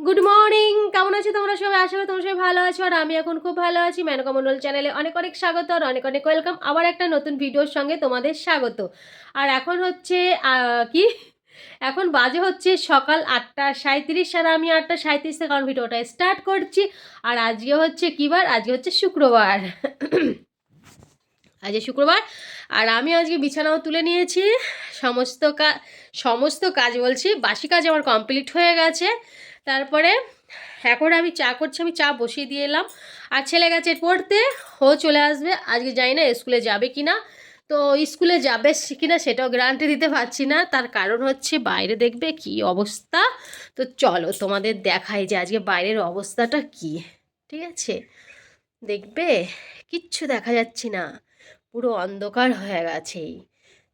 Good morning, কেমন আছো তোমরা সবাই? আশা করি তোমরা সবাই ভালো আছো, আর আমি এখন খুব ভালো আছি। মেনকা মণ্ডল চ্যানেলে অনেক অনেক স্বাগত আর অনেক অনেক ওয়েলকাম। আবার একটা নতুন ভিডিওর সঙ্গে তোমাদের স্বাগত। আর এখন হচ্ছে কি এখন বাজে হচ্ছে সকাল 8:37, আর আমি 8:37 থেকে কারণ ভিডিওটা স্টার্ট করছি। আর আজকে হচ্ছে কী বার? আজকে হচ্ছে শুক্রবার। আজকে শুক্রবার, আর আমি আজকে বিছানাও তুলে নিয়েছি। সমস্ত কাজ বলছি, বাসি কাজ আমার কমপ্লিট হয়ে গেছে। তারপরে এখন আমি চা করছি, আমি চা বসিয়ে দিয়ে এলাম। আর ছেলে গেছে পড়তে, ও চলে আসবে। আজকে জানি না স্কুলে যাবে কি না, তো স্কুলে যাবে কি না সেটাও গ্যারান্টি দিতে পারছি না। তার কারণ হচ্ছে বাইরে দেখবে কি অবস্থা। তো চলো তোমাদের দেখাই যে আজকে বাইরের অবস্থাটা কি। ঠিক আছে, দেখবে কিচ্ছু দেখা যাচ্ছে না, পুরো অন্ধকার হয়ে গেছে।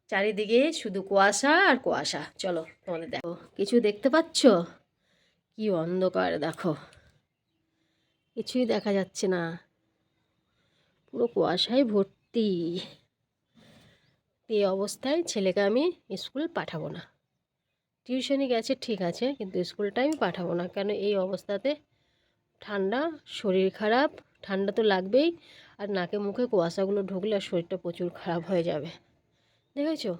চারিদিকে শুধু কুয়াশা আর কুয়াশা। চলো তোমাদের দেখো, কিছু দেখতে পাচ্ছ? কি অন্ধকার দেখো, কিছুই দেখা যাচ্ছে না, পুরো কুয়াশায় ভর্তি। এই অবস্থায় ছেলেকে আমি স্কুল পাঠাবো না। টিউশনি গেছে ঠিক আছে, কিন্তু স্কুলটা আমি পাঠাবো না। কেন? এই অবস্থাতে ঠান্ডা, শরীর খারাপ, ঠান্ডা তো লাগবেই। আর নাকে মুখে কুয়াশাগুলো ঢুকলে আর শরীরটা প্রচুর খারাপ হয়ে যাবে। দেখেছো,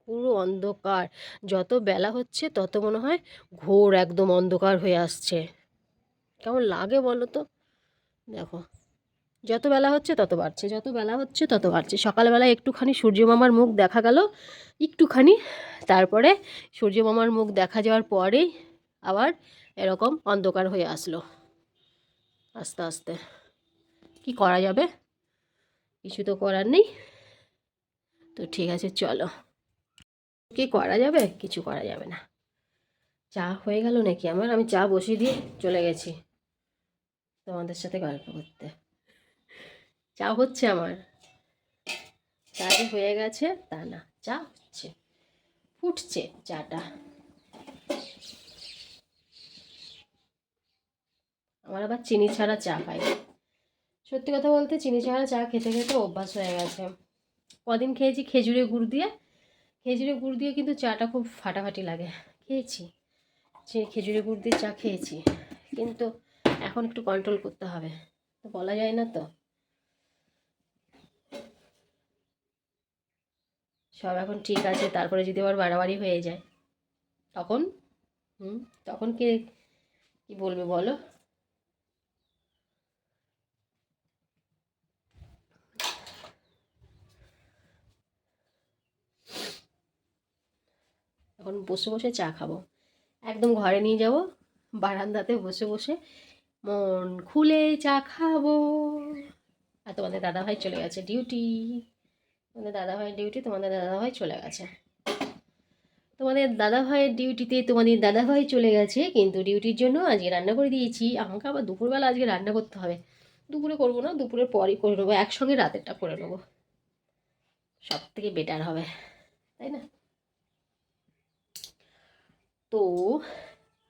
পুরো অন্ধকার। যত বেলা হচ্ছে তত মনে হয় ঘোর একদম অন্ধকার হয়ে আসছে। কেমন লাগে বলো তো? দেখো, যত বেলা হচ্ছে তত বাড়ছে, যত বেলা হচ্ছে তত বাড়ছে। সকালবেলা একটুখানি সূর্য মামার মুখ দেখা গেল, একটুখানি। তারপরে সূর্য মামার মুখ দেখা যাওয়ার পরেই আবার এরকম অন্ধকার হয়ে আসলো আস্তে আস্তে। কি করা যাবে? কিছু তো করার নেই। তো ঠিক আছে চলো, কি করা যাবে? কিছু করা যাবে না। চা হয়ে গেল নাকি আমার? আমি চা বসিয়ে দিয়ে চলে গেছি তোমাদের সাথে গল্প করতে। চা হচ্ছে আমার, চা যে হয়ে গেছে তা না, চা হচ্ছে, ফুটছে চাটা। আমার আবার চিনি ছাড়া চা খাই। সত্যি কথা বলতে চিনি ছাড়া চা খেতে খেতে অভ্যাস হয়ে গেছে। কদিন খেয়েছি খেজুরের গুড় দিয়ে, খেজুরের গুড় দিয়ে কিন্তু চাটা খুব ফাটাফাটি লাগে। খেয়েছি, খেজুরের গুড় দিয়ে চা খেয়েছি, কিন্তু এখন একটু কন্ট্রোল করতে হবে। তো বলা যায় না তো, সব এখন ঠিক আছে, তারপরে যদি আবার বাড়াবাড়ি হয়ে যায় তখন হুম তখন কি কি বলবে বলো? এখন বসে বসে চা খাবো, একদম ঘরে নিয়ে যাব, বারান্দাতে বসে বসে মন খুলে চা খাবো। আর তোমাদের দাদাভাই চলে গেছে ডিউটি, তোমাদের দাদাভাই চলে গেছে। তোমাদের দাদাভাইয়ের ডিউটিতে তোমাদের দাদাভাই চলে গেছে, কিন্তু ডিউটির জন্য আজকে রান্না করে দিয়েছি। আমাকে আবার দুপুরবেলা আজকে রান্না করতে হবে। দুপুরে করবো না, দুপুরের পরই করে নেবো, একসঙ্গে রাতেরটা করে নেবো, সব থেকে বেটার হবে, তাই না? তো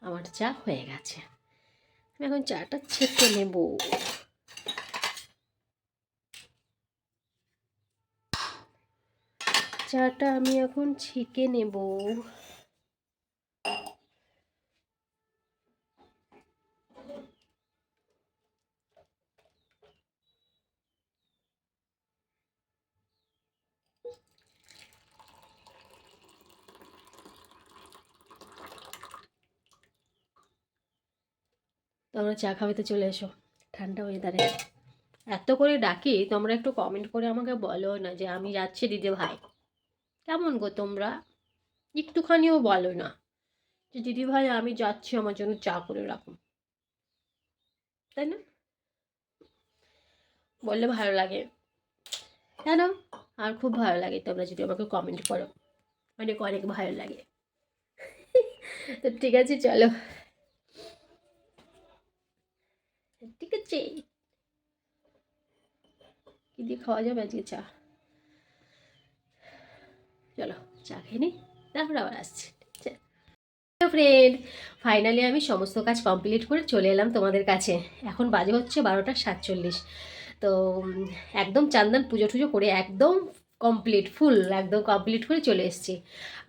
আমার চা হয়ে গেছে, আমি এখন চাটা ছেঁকে নেব। চাটা আমি এখন ছেঁকে নেব। তোমরা চা খাবে তো চলে এসো, ঠান্ডা ওয়েদারে। এত করে ডাকি, তোমরা একটু কমেন্ট করে আমাকে বলো না যে আমি যাচ্ছি দিদি ভাই। কেমন গো তোমরা? একটুখানিও বলো না যে দিদি ভাই আমি যাচ্ছি, আমার জন্য চা করে রাখুন, তাই না? বললে ভালো লাগে, কেন? আর খুব ভালো লাগে তোমরা যদি আমাকে কমেন্ট করো, অনেক অনেক ভালো লাগে। তো ঠিক আছে চলো, ঠিক আছে। কি দিয়ে খাওয়া যাবে আজকে চা? চলো চা খেয়ে নিই, তারপর আবার আসছি। ফ্রেন্ড, ফাইনালি আমি সমস্ত কাজ কমপ্লিট করে চলে এলাম তোমাদের কাছে। এখন বাজে হচ্ছে 12:47। তো একদম চান্দান পুজো টুজো করে একদম কমপ্লিট, ফুল একদম কমপ্লিট করে চলে এসেছি।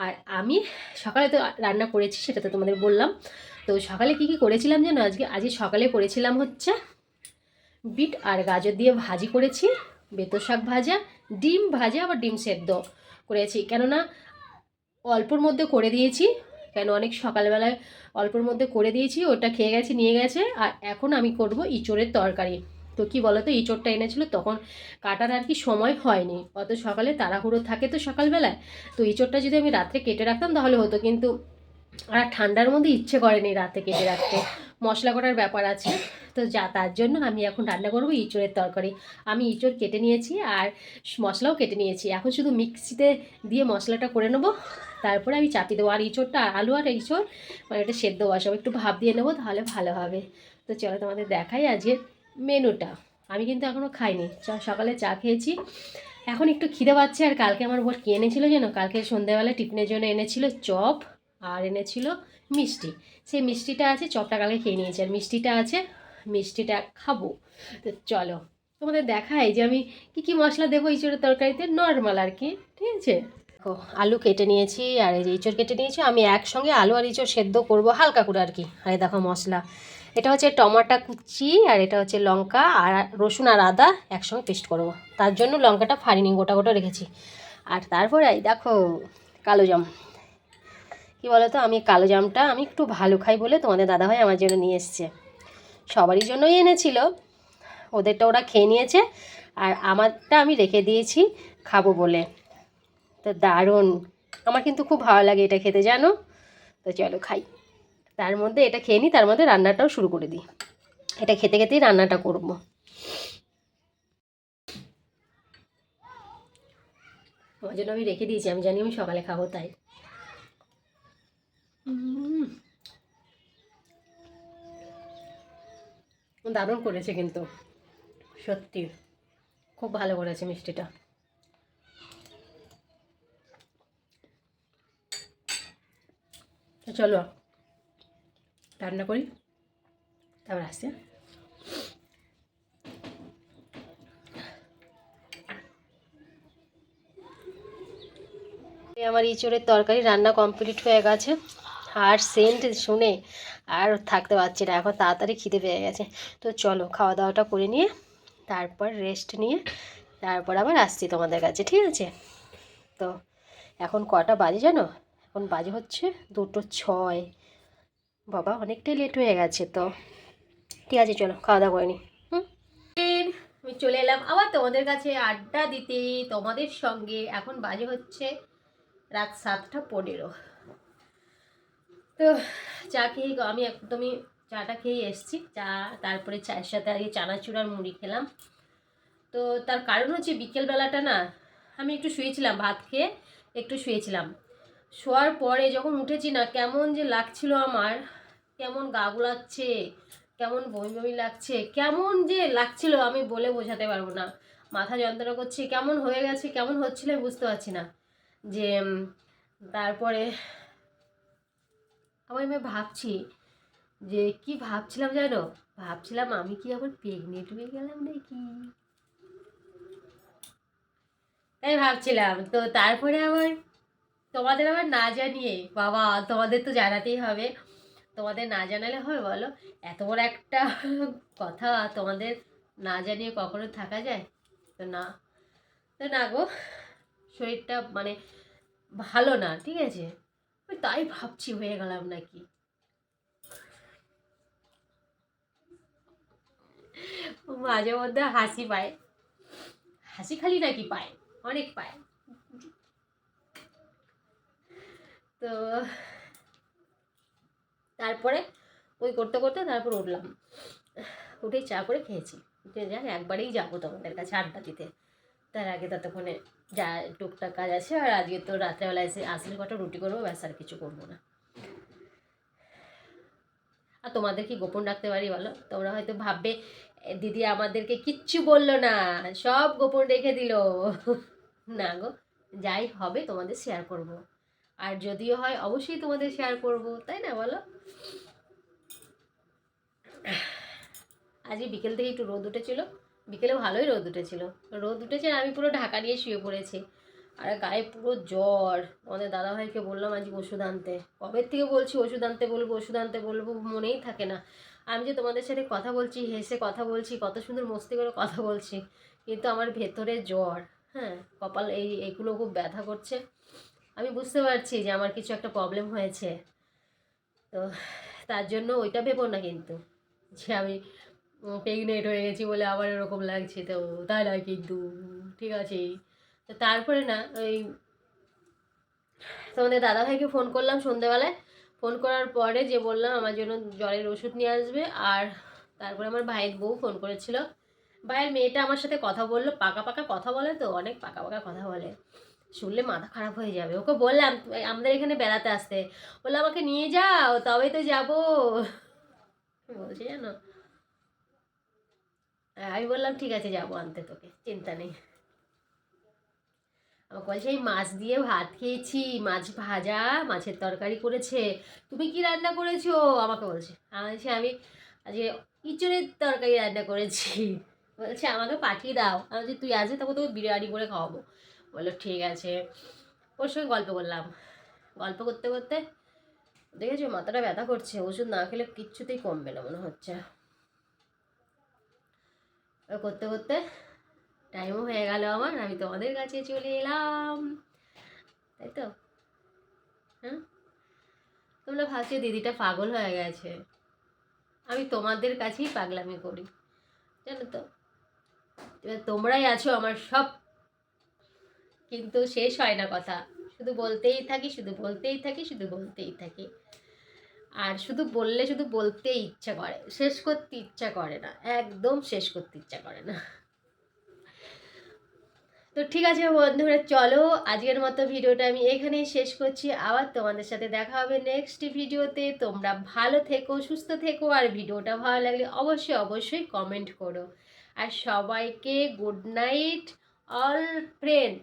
আর আমি সকালে তো রান্না করেছি, সেটা তো তোমাদের বললাম। তো সকালে কি করেছিলাম জানো? আজকে সকালে করেছিলাম হচ্ছে বিট আর গাজর দিয়ে ভাজি করেছি, বেতো শাক ভাজা, ডিম ভাজা, আবার ডিম সেদ্ধ করেছি। কেননা অল্পর মধ্যে করে দিয়েছি, কেন অনেক সকালবেলায় অল্পর মধ্যে করে দিয়েছি, ওটা খেয়ে গেছে, নিয়ে গেছে। আর এখন আমি করব ইঁচড়ের তরকারি। তো কি বলো তো, ইঁচড়টা এনেছিল তখন কাটার আর কি সময় হয়নি, অত সকালে তাড়াহুড়ো থাকে তো সকালবেলায়। তো ইঁচড়টা যদি আমি রাত্রে কেটে রাখতাম তাহলে হতো, কিন্তু আর ঠান্ডার মধ্যে ইচ্ছে করেনি রাতে কেটে রাখতে, মশলা করার ব্যাপার আছে। তো তার জন্য আমি এখন রান্না করবো ইঁচড়ের তরকারি। আমি ইঁচড় কেটে নিয়েছি আর মশলাও কেটে নিয়েছি, এখন শুধু মিক্সিতে দিয়ে মশলাটা করে নেবো, তারপরে আমি চাপিয়ে দেবো। আর ইঁচড়টা আলু আর ইঁচড় মানে এটা সেদ্ধ বসাবো, একটু ভাপ দিয়ে নেবো, তাহলে ভালো হবে। তো চলো তোমাদের দেখাই আজকের মেনুটা। আমি কিন্তু এখনও খাইনি, সকালে চা খেয়েছি, এখন একটু খিদে পাচ্ছে। আর কালকে আমার বর কী এনেছিল যেন, কালকে সন্ধ্যাবেলা টিফিনের জন্য এনেছিল চপ আর এনেছিল মিষ্টি। সেই মিষ্টিটা আছে, চপটা কালকে খেয়ে নিয়েছি, আর মিষ্টিটা আছে, মিষ্টিটা খাবো। তো চলো তোমাদের দেখাই যে আমি কি মশলা দেবো ইঁচড়ের তরকারিতে, নর্মাল আর কি, ঠিক আছে। দেখো আলু কেটে নিয়েছি আর এই যে ইঁচড় কেটে নিয়েছি, আমি একসঙ্গে আলু আর ইঁচড় সেদ্ধ করব হালকা করে আর কি। আর দেখো মশলা, এটা হচ্ছে টমাটো কুচি, আর এটা হচ্ছে লঙ্কা আর রসুন আর আদা একসঙ্গে পেস্ট করব, তার জন্য লঙ্কাটা ফাড়িনি, গোটা গোটা রেখেছি। আর তারপরে এই দেখো কালো জাম, কী বলো তো, আমি কালো জামটা আমি একটু ভালো খাই বলে তোমাদের দাদাভাই আমার জন্য নিয়ে এসছে, সবারই জন্যই এনেছিল, ওদেরটা ওরা খেয়ে নিয়েছে আর আমারটা আমি রেখে দিয়েছি খাবো বলে। তো দারুণ, আমার কিন্তু খুব ভালো লাগে এটা খেতে, জানো। তো চলো খাই, তার মধ্যে এটা খেয়ে নিই, তার মধ্যে রান্নাটাও শুরু করে দিই, এটা খেতে খেতেই রান্নাটা করব। ওই জন্য আমি রেখে দিয়েছি, আমি জানি আমি সকালে খাবো তাই। দারুণ করেছে কিন্তু, সত্যি খুব ভালো করেছে মিষ্টিটা। চলো রান্না করি, তারপর আসছে। আমার ইঁচড়ের তরকারি রান্না কমপ্লিট হয়ে গেছে, আর সেন্ট শুনে আর থাকতে পারছি না, এখন তাড়াতাড়ি খিদে পেয়ে গেছে। তো চলো খাওয়া দাওয়াটা করে নিয়ে তারপর রেস্ট নিয়ে তারপর আবার আসছি তোমাদের কাছে, ঠিক আছে। তো এখন কটা বাজে জানো, এখন বাজে হচ্ছে 2:06, বাবা অনেকটাই লেট হয়ে গেছে। তো ঠিক আছে চলো খাওয়া দাওয়া করে নিই। আমি চলে এলাম আবার তোমাদের কাছে আড্ডা দিতে তোমাদের সঙ্গে, এখন বাজে হচ্ছে রাত 7:15। তো চা খেয়ে আমি একদমই চাটা খেয়ে এসেছি, চা তারপরে চায়ের সাথে আগে চানাচুর আর মুড়ি খেলাম। তো তার কারণ হচ্ছে বিকেলবেলাটা না আমি একটু শুয়েছিলাম, ভাত খেয়ে একটু শুয়েছিলাম, শোয়ার পরে যখন উঠেছি না কেমন যে লাগছিল আমার, কেমন গা গুলাচ্ছে, কেমন বমি বমি লাগছে, কেমন যে লাগছিল আমি বলে বোঝাতে পারবো না, মাথা যন্ত্রণা করছে, কেমন হয়ে গেছে, কেমন হচ্ছিল আমি বুঝতে পারছি না। যে তারপরে আমি ভাবছি যে কি ভাবছিলাম জানো, ভাবছিলাম আমি কি আবার প্রেগনেন্ট হয়ে গেলাম নাকি, তাই ভাবছিলাম। তো তারপরে আবার তোমাদের আবার না জানিয়ে, বাবা তোমাদের তো জানাতেই হবে, তোমাদের না জানালে হয় বলো, এত বড় একটা কথা তোমাদের না জানিয়ে কখনো থাকা যায়? তো না, তো না গো, শরীরটা মানে ভালো না, ঠিক আছে, তাই ভাবছি হয়ে গেলাম নাকি। মাঝে মধ্যে হাসি পায়, হাসি খালি নাকি পায়, অনেক পায়। তো তারপরে ওই করতে করতে তারপর উঠলাম, উঠেই চা করে খেয়েছি, উঠে যাক একবারেই যাবো তোমাদের কাছে আড্ডা দিতে, তার আগে ততক্ষণে যা টুকটাক কাজ আছে। আর আজকে তো রাত্রেবেলা এসে আসলে কটা রুটি করবো, ব্যাস আর কিছু করবো না। আর তোমাদের কি গোপন রাখতে পারি বলো, তোমরা হয়তো ভাববে দিদি আমাদেরকে কিচ্ছু বললো না, সব গোপন রেখে দিল। না গো, যাই হবে তোমাদের শেয়ার করব, আর যদিও হয় অবশ্যই তোমাদের শেয়ার করব, তাই না বলো। আজকে বিকেল থেকে একটু রোদ উঠেছিল, বিকেলে ভালোই রোদ উঠেছিল, রোদ উঠেছে আর আমি পুরো ঢাকা নিয়ে শুয়ে পড়েছি। আর গায়ে পুরো জ্বর। আমাদের দাদাভাইকে বললাম আজকে ওষুধ আনতে, কবে থেকে বলছি ওষুধ আনতে বলবো, ওষুধ আনতে বলবো, মনেই থাকে না। আমি যে তোমাদের সাথে কথা বলছি, হেসে কথা বলছি, কত সুন্দর মস্তি করে কথা বলছি, কিন্তু আমার ভেতরে জ্বর। হ্যাঁ, কপাল এইগুলো খুব ব্যথা করছে। আমি বুঝতে পারছি যে আমার কিছু একটা প্রবলেম হয়েছে, তো তার জন্য ওইটা ভেবো না কিন্তু যে আমি প্রেগনেন্ট হয়ে গেছি বলে আমার এরকম লাগছে, তো তাই নয় কিন্তু, ঠিক আছে। তো তারপরে না ওই তোমাদের দাদাভাইকে ফোন করলাম সন্ধ্যেবেলায়, ফোন করার পরে যে বললাম আমার জন্য জ্বরের ওষুধ নিয়ে আসবে। আর তারপরে আমার ভাইয়ের বউ ফোন করেছিল, ভাইয়ের মেয়েটা আমার সাথে কথা বললো, পাকা পাকা কথা বলে, তো অনেক পাকা পাকা কথা বলে, শুনলে মাথা খারাপ হয়ে যাবে। ওকে বললাম আমাদের এখানে বেড়াতে আসতে, বললো আমাকে নিয়ে যাও তবেই তো যাবো, বলছি জানো। আমি বললাম ঠিক আছে যাবো আনতে, তোকে চিন্তা নেই। আমাকে বলছে এই মাছ দিয়ে ভাত খেয়েছি, মাছ ভাজা, মাছের তরকারি করেছে, তুমি কি রান্না করেছো আমাকে বলছে। আমি বলছি আমি আজকে ইঁচড়ের তরকারি রান্না করেছি। বলছে আমাকে পাঠিয়ে দাও। আমি বলছি তুই আসবি তখন তোকে বিরিয়ানি করে খাওয়াবো। বললো ঠিক আছে। ওর সঙ্গে গল্প করলাম, গল্প করতে করতে দেখেছো মাথাটা ব্যথা করছে, ওষুধ না খেলে কিচ্ছুতেই কমবে না মনে হচ্ছে। করতে করতে টাইমও হয়ে গেল আমার, আমি তোমাদের কাছে চলে এলাম, তাই তো। হ্যাঁ, তোমরা ভাবছো দিদিটা পাগল হয়ে গেছে, আমি তোমাদের কাছেই পাগলামি করি, জানো তো। এবার তোমরাই আছো আমার সব, কিন্তু শেষ হয় না কথা, শুধু বলতেই থাকি, শুধু বলতেই থাকি, শুধু বলতেই থাকি। আর শুধু বললে শুধু বলতে ইচ্ছা করে, শেষ করতে ইচ্ছা করে না, একদম শেষ করতে ইচ্ছা করে না। তো ঠিক আছে বন্ধুরা, চলো আজকের মতো ভিডিওটা আমি এখানেই শেষ করছি। আবার তোমাদের সাথে দেখা হবে নেক্সট ভিডিওতে। তোমরা ভালো থেকো, সুস্থ থেকো, আর ভিডিওটা ভালো লাগলে অবশ্যই অবশ্যই কমেন্ট করো। আর সবাইকে গুড নাইট অল ফ্রেন্ড।